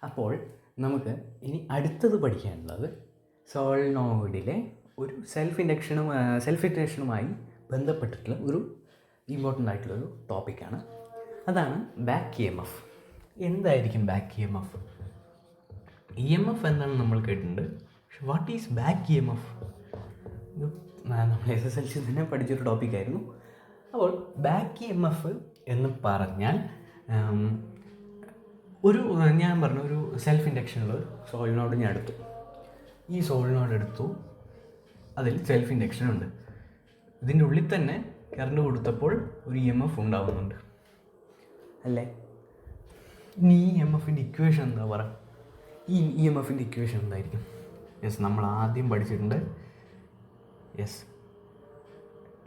അപ്പോൾ നമുക്ക് ഇനി അടുത്തത് പഠിക്കാനുള്ളത് സോളിനോയിഡിലെ ഒരു സെൽഫ് ഇൻഡക്ഷനുമായി ബന്ധപ്പെട്ടിട്ടുള്ള ഒരു ഇമ്പോർട്ടൻ്റ് ആയിട്ടുള്ളൊരു ടോപ്പിക്കാണ്. അതാണ് ബാക്ക് ഇ എം എഫ്. എന്തായിരിക്കും back E M F? E M F എന്താണെന്ന് നമ്മൾ കേട്ടിട്ടുണ്ട്. പക്ഷെ what is back E M F? നമ്മൾ SSLC തന്നെ പഠിച്ചൊരു ടോപ്പിക്കായിരുന്നു. അപ്പോൾ ബാക്ക് ഇ എം എഫ് എന്ന് പറഞ്ഞാൽ ഞാൻ പറഞ്ഞ ഒരു സെൽഫ് ഇൻഡക്ഷനുള്ള സോളിനോഡ് ഞാൻ എടുത്തു. ഈ സോളിനോഡ് എടുത്തു, അതിൽ സെൽഫ് ഇൻഡക്ഷൻ ഉണ്ട്. ഇതിൻ്റെ ഉള്ളിൽ തന്നെ കറണ്ട് കൊടുത്തപ്പോൾ ഒരു ഇ എം എഫ് ഉണ്ടാവുന്നുണ്ട് അല്ലേ? ഇനി ഈ എം എഫിൻ്റെ ഇക്വേഷൻ എന്താ പറയുക? ഈ ഇ എം എഫിൻ്റെ ഇക്വേഷൻ എന്തായിരിക്കും? നമ്മൾ ആദ്യം പഠിച്ചിട്ടുണ്ട്.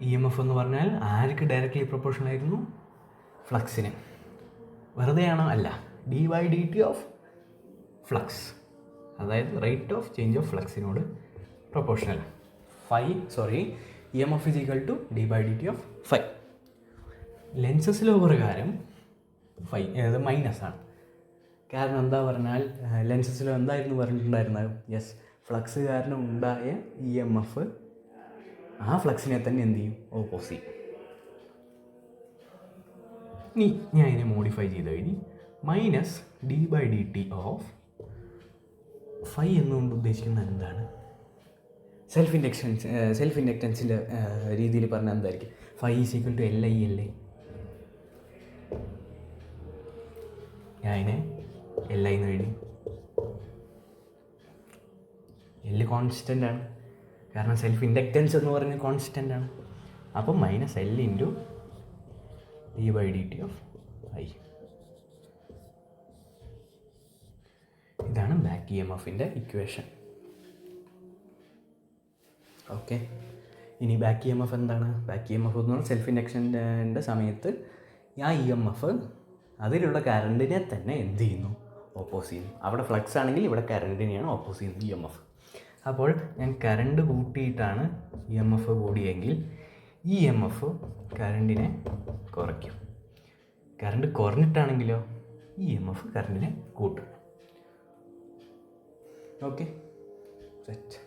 ഇ എം എഫ് എന്ന് പറഞ്ഞാൽ ആർക്ക് ഡയറക്റ്റ്ലി പ്രൊപ്പോർഷണൽ ആയിരുന്നു? ഫ്ലക്സിന്. വെറുതെയാണോ? അല്ല, d/dt ഓഫ് ഫ്ലക്സ്, അതായത് റേറ്റ് ഓഫ് ചേഞ്ച് ഓഫ് ഫ്ലക്സിനോട് proportional. E M F is equal to d/dt of phi. Lenz's law പ്രകാരം ഫൈ അത് മൈനസാണ്. കാരണം എന്താ പറഞ്ഞാൽ ലെൻസസ് ലോ എന്തായിരുന്നു പറഞ്ഞിട്ടുണ്ടായിരുന്നത്? ഫ്ലക്സ് കാരണം ഉണ്ടായ ഇ എം എഫ് ആ ഫ്ലക്സിനെ തന്നെ എന്ത് ചെയ്യും? ഓപ്പോസ് ചെയ്യും. ഇനി ഞാൻ ഇതിനെ മോഡിഫൈ ചെയ്ത് കഴിഞ്ഞ് മൈനസ് d/dt ഓഫ് ഫൈ എന്നുകൊണ്ട് ഉദ്ദേശിക്കുന്നത് എന്താണ്? സെൽഫ് ഇൻഡക്റ്റൻസിൻ്റെ രീതിയിൽ പറഞ്ഞാൽ എന്തായിരിക്കും? Phi is equal to LI. ഞാൻ അതിനെ LI എന്ന് എഴുതി. L കോൺസ്റ്റൻ്റ് ആണ്, കാരണം സെൽഫ് ഇൻഡക്റ്റൻസ് എന്ന് പറഞ്ഞാൽ കോൺസ്റ്റൻ്റ് ആണ്. അപ്പം minus L into d/dt of I. ഇതാണ് ബാക്ക് ഇ എം എഫിൻ്റെ ഇക്വേഷൻ. ഓക്കെ, ഇനി ബാക്ക് ഇ എം എഫ് എന്താണ്? ബാക്ക് ഇ എം എഫ് എന്ന് പറഞ്ഞാൽ സെൽഫ് ഇൻഡക്ഷൻ്റെ സമയത്ത് ആ ഇ എം എഫ് അതിലുള്ള കറണ്ടിനെ തന്നെ എന്ത് ചെയ്യുന്നു? ഓപ്പോസ് ചെയ്യുന്നു. അവിടെ ഫ്ലക്സ് ആണെങ്കിൽ ഇവിടെ കറണ്ടിനെയാണ് ഓപ്പോസ് ചെയ്യുന്നത് ഇ എം എഫ്. അപ്പോൾ ഞാൻ കറണ്ട് കൂട്ടിയിട്ടാണ് ഇ എം എഫ് കൂടിയെങ്കിൽ ഇ എം എഫ് കറണ്ടിനെ കുറയ്ക്കും. കറണ്ട് കുറഞ്ഞിട്ടാണെങ്കിലോ ഇ എം എഫ് കറണ്ടിനെ കൂട്ടും. Okay, set.